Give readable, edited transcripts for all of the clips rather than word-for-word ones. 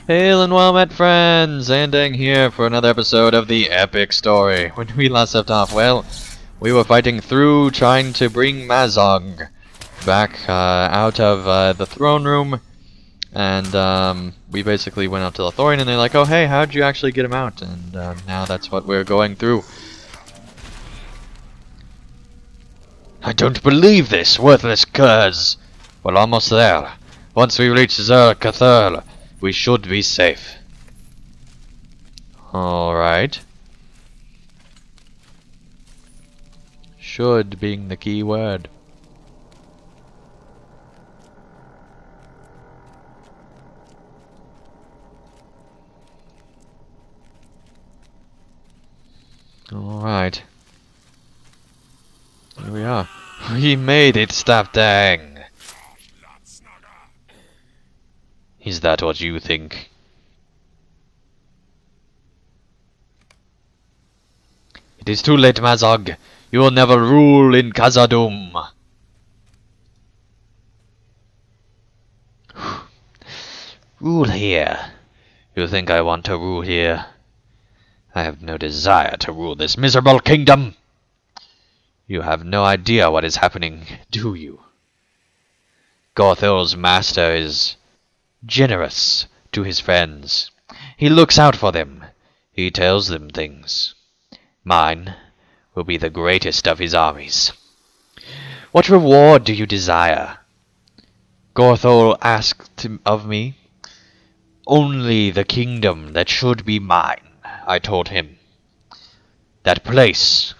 Hail and well met, friends! Andang here for another episode of the epic story. When we last left off, well, we were fighting through trying to bring Mazog back out of the throne room, and we basically went out to Lothlorien and they're like, oh hey, how'd you actually get him out? And now that's what we're going through. I don't believe this, worthless curs! We're almost there. Once we reach Zer Cathur, we should be safe. Alright. Should being the key word. Alright. Here we are. We made it, Staftang! Is that what you think? It is too late, Mazog. You will never rule in Khazad-dûm. Rule here? You think I want to rule here? I have no desire to rule this miserable kingdom. You have no idea what is happening, do you? Gorthil's master is generous to his friends. He looks out for them. He tells them things. Mine will be the greatest of his armies. What reward do you desire? Gorthol asked of me. Only the kingdom that should be mine, I told him. That place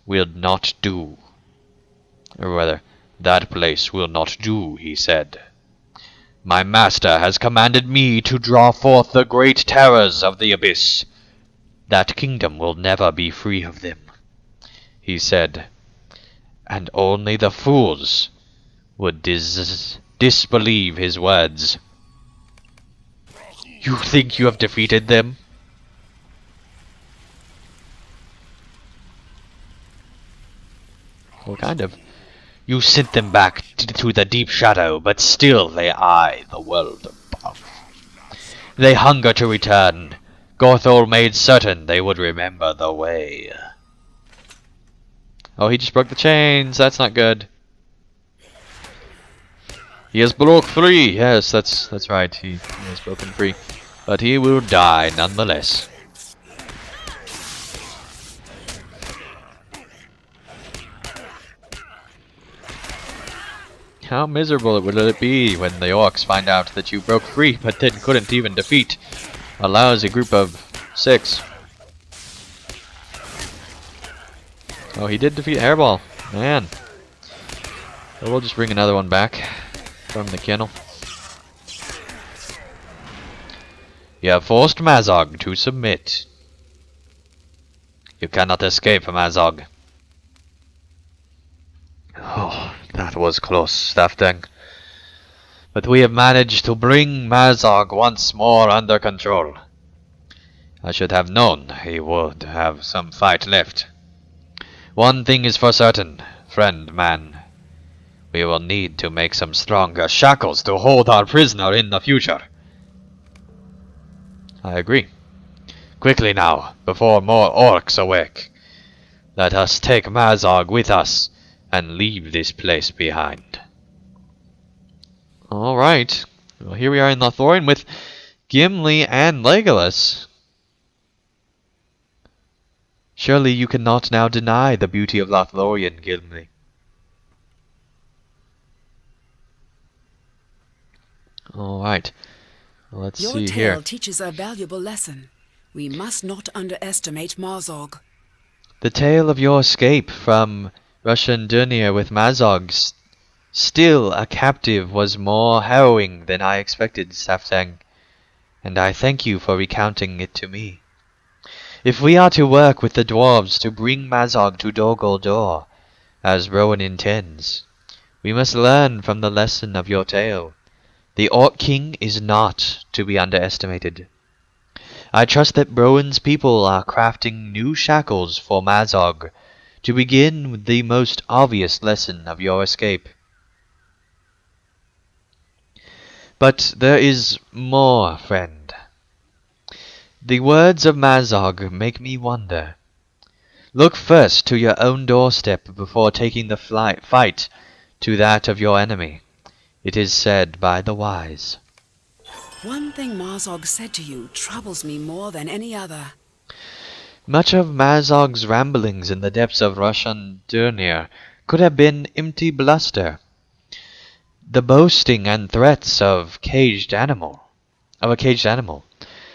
will not do. Or rather, that place will not do, he said. My master has commanded me to draw forth the great terrors of the abyss. That kingdom will never be free of them, he said, and only the fools would disbelieve his words. You think you have defeated them? Well, kind of. You sent them back to the deep shadow, but still they eye the world above. They hunger to return. Gorthol made certain they would remember the way. Oh, he just broke the chains. That's not good. He has broke free. Yes, that's right. He has broken free. But he will die nonetheless. How miserable would it be when the orcs find out that you broke free, but then couldn't even defeat a lousy group of 6. Oh, he did defeat Hairball. Man. Well, we'll just bring another one back from the kennel. You have forced Mazog to submit. You cannot escape, Mazog. Oh, that was close, Staftang. But we have managed to bring Mazog once more under control. I should have known he would have some fight left. One thing is for certain, friend man. We will need to make some stronger shackles to hold our prisoner in the future. I agree. Quickly now, before more orcs awake. Let us take Mazog with us and leave this place behind. Alright. Well, here we are in Lothlorien with Gimli and Legolas. Surely you cannot now deny the beauty of Lothlorien, Gimli. Alright. Well, let's see here. Your tale teaches a valuable lesson. We must not underestimate Mazog. The tale of your escape from Russian Dunir with Mazog, still a captive, was more harrowing than I expected, Staftang, and I thank you for recounting it to me. If we are to work with the dwarves to bring Mazog to Dol Guldur, as Rowan intends, we must learn from the lesson of your tale. The Orc King is not to be underestimated. I trust that Rowan's people are crafting new shackles for Mazog, to begin with the most obvious lesson of your escape. But there is more, friend. The words of Mazog make me wonder. Look first to your own doorstep before taking the fight to that of your enemy. It is said by the wise. One thing Marzog said to you troubles me more than any other. Much of Mazog's ramblings in the depths of Russian Dernier could have been empty bluster, the boasting and threats of a caged animal.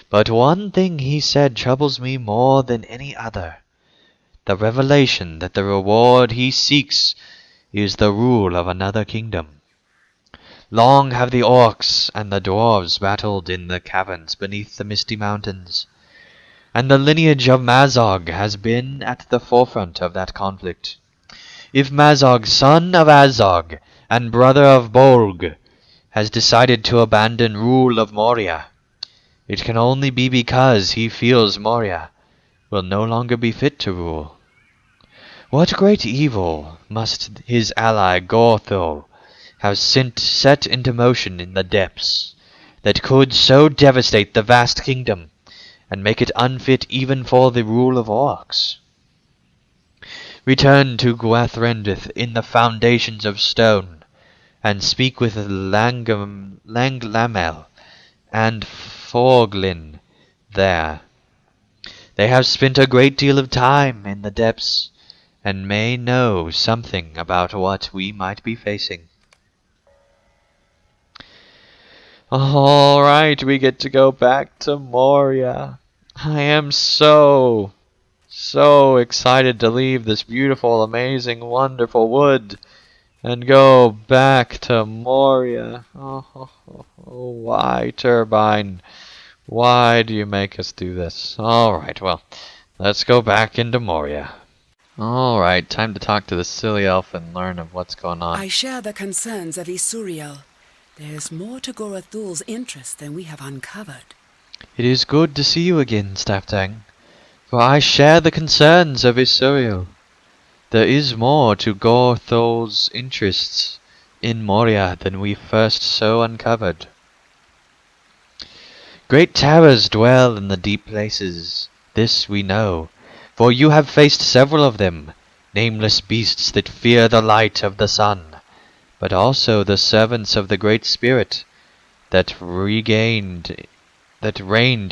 But one thing he said troubles me more than any other. The revelation that the reward he seeks is the rule of another kingdom. Long have the orcs and the dwarves battled in the caverns beneath the misty mountains, and the lineage of Mazog has been at the forefront of that conflict. If Mazog, son of Azog and brother of Bolg, has decided to abandon rule of Moria, it can only be because he feels Moria will no longer be fit to rule. What great evil must his ally Gorthol have set into motion in the depths, that could so devastate the vast kingdom, and make it unfit even for the rule of orcs? Return to Gwathrendyth in the foundations of stone, and speak with Langlamel and Forglin there. They have spent a great deal of time in the depths, and may know something about what we might be facing. Alright, we get to go back to Moria. I am so excited to leave this beautiful, amazing, wonderful wood and go back to Moria. Oh, why, Turbine? Why do you make us do this? Alright, well, let's go back into Moria. Alright, time to talk to the silly elf and learn of what's going on. I share the concerns of Isuriel. There's more to Gorathul's interest than we have uncovered. It is good to see you again, Staftang, for I share the concerns of Isuriel. There is more to Gorthol's interests in Moria than we first so uncovered. Great terrors dwell in the deep places, this we know, for you have faced several of them, nameless beasts that fear the light of the sun, but also the servants of the Great Spirit that reigned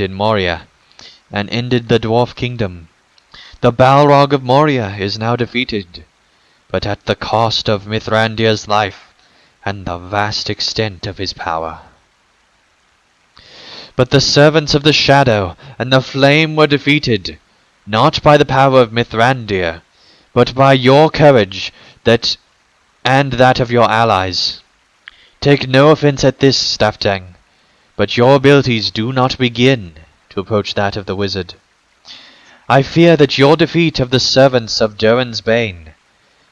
in Moria and ended the Dwarf Kingdom. The Balrog of Moria is now defeated, but at the cost of Mithrandir's life and the vast extent of his power. But the servants of the Shadow and the Flame were defeated, not by the power of Mithrandir, but by your courage and that of your allies. Take no offense at this, Staftang, but your abilities do not begin to approach that of the wizard. I fear that your defeat of the servants of Durin's Bane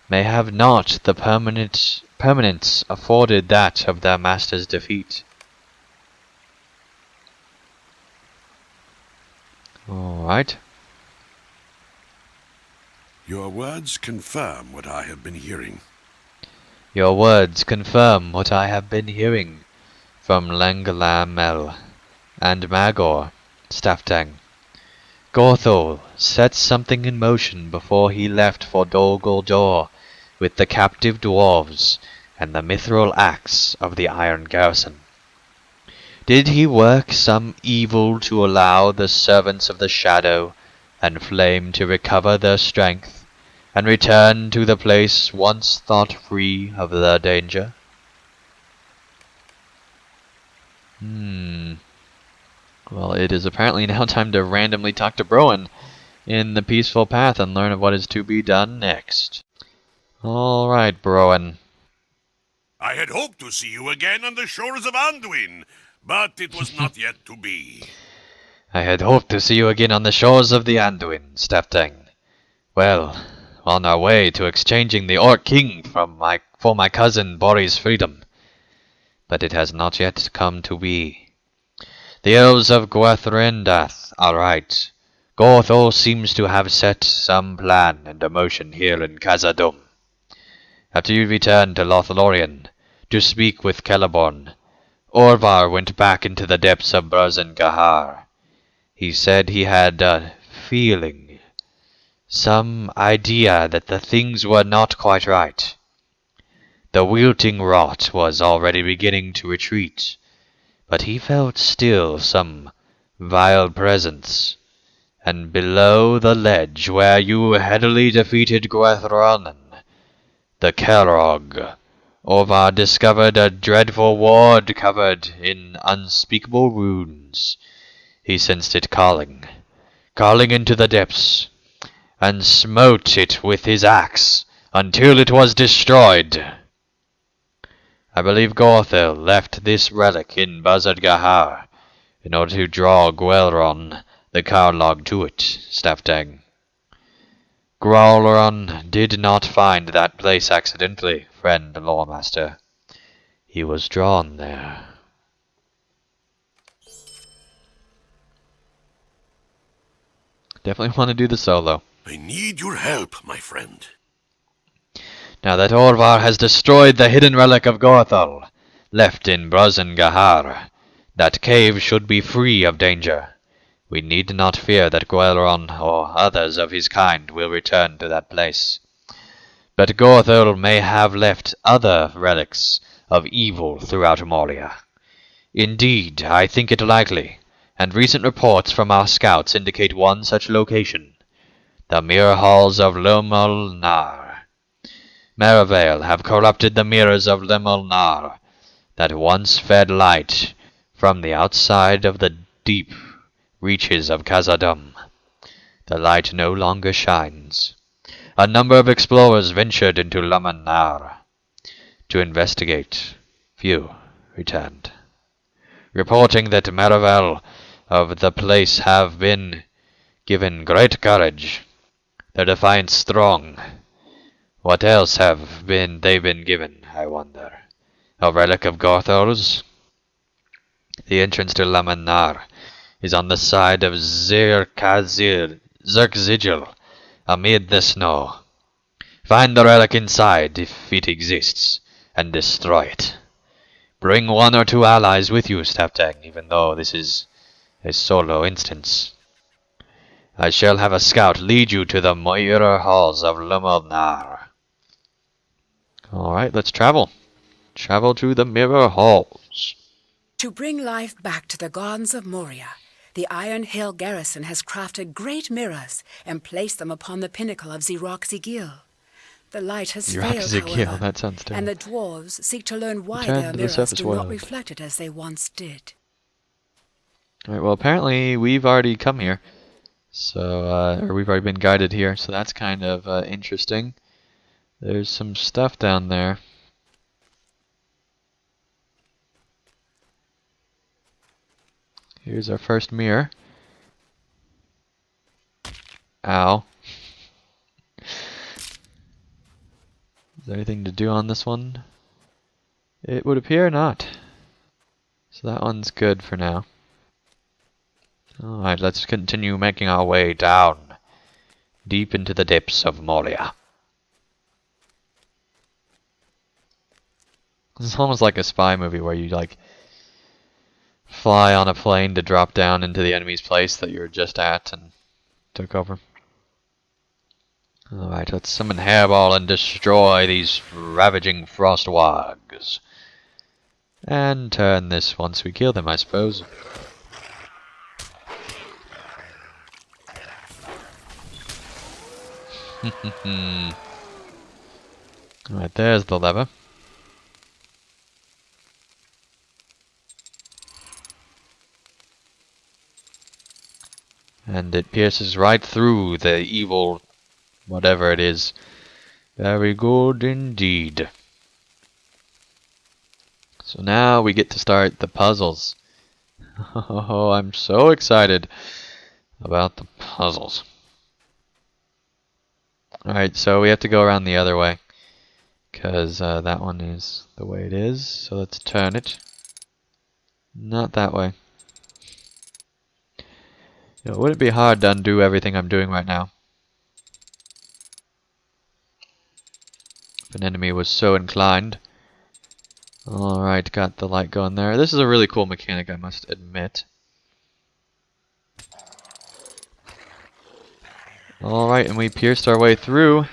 may have not the permanence afforded that of their master's defeat. Alright. Your words confirm what I have been hearing. Your words confirm what I have been hearing from Langlamel and Magor, Staftang. Gorthol set something in motion before he left for Dol Guldur with the captive dwarves and the mithril axe of the Iron Garrison. Did he work some evil to allow the servants of the Shadow and Flame to recover their strength and return to the place once thought free of their danger? Well, it is apparently now time to randomly talk to Broen in the Peaceful Path and learn of what is to be done next. Alright, Broen. I had hoped to see you again on the shores of Anduin, but it was not yet to be. I had hoped to see you again on the shores of the Anduin, Staftang. Well, on our way to exchanging the Orc King for my cousin Bori's freedom. But it has not yet come to be. The elves of Gwathrendath are right. Gorthol seems to have set some plan into motion here in Khazad-dûm. After you returned to Lothlorien to speak with Celeborn, Orvar went back into the depths of Burzan Gahar. He said he had a feeling, some idea that the things were not quite right. The wilting rot was already beginning to retreat, but he felt still some vile presence, and below the ledge where you headily defeated Gwythronen, the Celrog, Orvar discovered a dreadful ward covered in unspeakable runes. He sensed it calling into the depths, and smote it with his axe until it was destroyed. I believe Gorthel left this relic in Buzzard Gahar in order to draw Gwelron the Carlog to it, Staftang. Gwalron did not find that place accidentally, friend Loremaster. He was drawn there. Definitely want to do the solo. I need your help, my friend. Now that Orvar has destroyed the hidden relic of Gorthal, left in Brazzen Gahar, that cave should be free of danger. We need not fear that Gwelron or others of his kind will return to that place. But Gorthal may have left other relics of evil throughout Moria. Indeed, I think it likely, and recent reports from our scouts indicate one such location, the mirror halls of Lomulnar. Merivale have corrupted the mirrors of Lemulnar, that once fed light from the outside of the deep reaches of Khazad-dûm. The light no longer shines. A number of explorers ventured into Lomulnar to investigate. Few returned, reporting that Merivale of the place have been given great courage, their defiance strong. What else have they been given, I wonder? A relic of Gorthal's? The entrance to Lomulnar is on the side of Zirkzigil, amid the snow. Find the relic inside, if it exists, and destroy it. Bring 1 or 2 allies with you, Staftang, even though this is a solo instance. I shall have a scout lead you to the mirror halls of Lomulnar. Alright, let's travel. Travel to the mirror halls. To bring life back to the Gardens of Moria, the Iron Hill garrison has crafted great mirrors and placed them upon the pinnacle of Zigil. The light has failed, however, that sounds and terrible. the dwarves seek to learn why Return their to the mirrors surface do not world. reflect it as they once did. Alright, well apparently we've already come here. So, or we've already been guided here, so that's kind of interesting. There's some stuff down there. Here's our first mirror. Ow. Is there anything to do on this one? It would appear not. So that one's good for now. Alright, let's continue making our way down, deep into the depths of Moria. This is almost like a spy movie where you, like, fly on a plane to drop down into the enemy's place that you were just at and took over. Alright, let's summon Hairball and destroy these ravaging frost wargs. And turn this once we kill them, I suppose. Alright, there's the lever. And it pierces right through the evil whatever it is. Very good indeed. So now we get to start the puzzles. Oh, I'm so excited about the puzzles. Alright, so we have to go around the other way, because that one is the way it is. So let's turn it. Not that way. You know, wouldn't it be hard to undo everything I'm doing right now? If an enemy was so inclined. Alright, got the light going there. This is a really cool mechanic, I must admit. Alright, and we pierced our way through.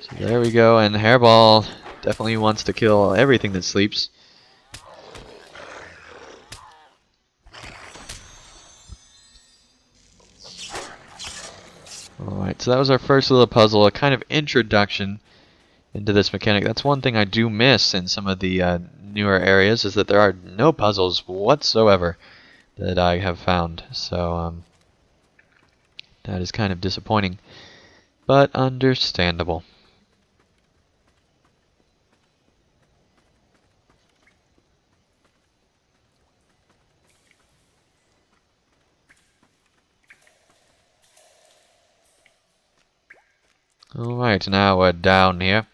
So there we go, and Hairball definitely wants to kill everything that sleeps. Alright, so that was our first little puzzle, a kind of introduction into this mechanic. That's one thing I do miss in some of the newer areas, is that there are no puzzles whatsoever that I have found. So, that is kind of disappointing, but understandable. Alright, now we're down here.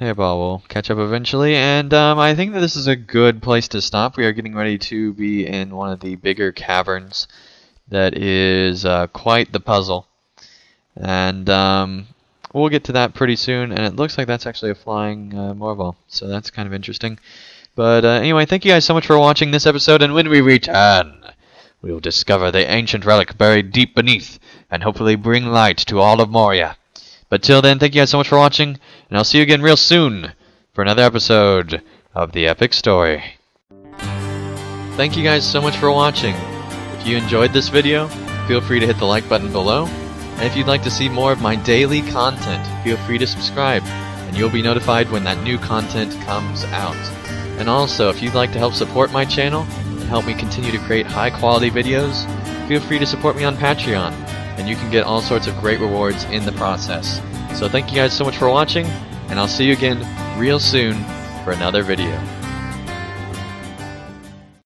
Hairball will catch up eventually, and I think that this is a good place to stop. We are getting ready to be in one of the bigger caverns that is quite the puzzle. And we'll get to that pretty soon, and it looks like that's actually a flying Morball, so that's kind of interesting. But anyway, thank you guys so much for watching this episode, and when we return, we will discover the ancient relic buried deep beneath, and hopefully bring light to all of Moria. But till then, thank you guys so much for watching, and I'll see you again real soon for another episode of The Epic Story. Thank you guys so much for watching. If you enjoyed this video, feel free to hit the like button below, and if you'd like to see more of my daily content, feel free to subscribe, and you'll be notified when that new content comes out. And also, if you'd like to help support my channel, and help me continue to create high quality videos, feel free to support me on Patreon, and you can get all sorts of great rewards in the process. So thank you guys so much for watching, and I'll see you again real soon for another video.